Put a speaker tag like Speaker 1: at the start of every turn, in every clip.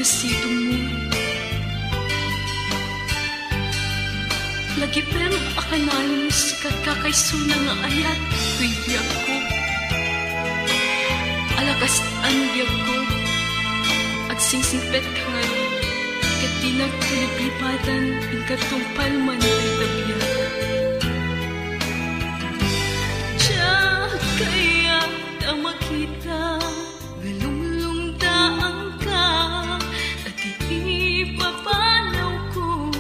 Speaker 1: bisito mo. Lagi pero akanalis kakakaiso na nga ayat tuy biyag ko. Alakas ang biyag ko at singsingpet ka ngayon kat di nagtiliplipatan ang katumpal man ay tabiyag. Tiyak kaya na makita galumlumdaan ka at ipapanaw ko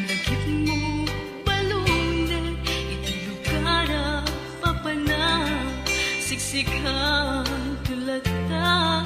Speaker 1: lagip mo balune iti lugar papana siksikan tulad ta.